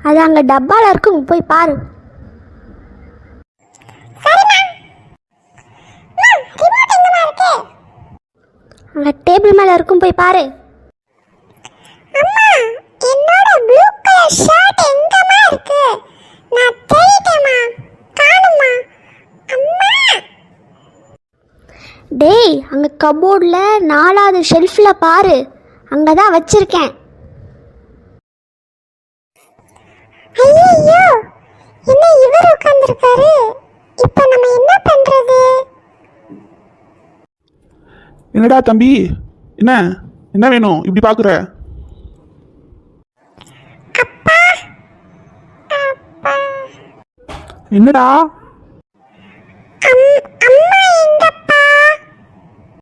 அது அங்கே டப்பாவில் இருக்கும், போய் பாரு. அங்கே டேபிள் மேலே இருக்கும், போய் பாரு. அம்மா, என்னோட ப்ளூ கலர் ஷர்ட் எங்கம்மா இருக்கு? நான் தேடிட்டேம்மா, காணும்மா. அம்மா. டேய், அங்கே கபோர்டில் 4வது ஷெல்ஃபில் பாரு, அங்கே தான் வச்சுருக்கேன். ஐயோ, என்ன இவர் உட்கார்ந்திருக்காரு? இப்போ நம்ம என்ன பண்றது? என்னடா தம்பி, என்ன என்ன வேணும் இப்படி பார்க்குற? அப்பா, அப்பா. என்னடா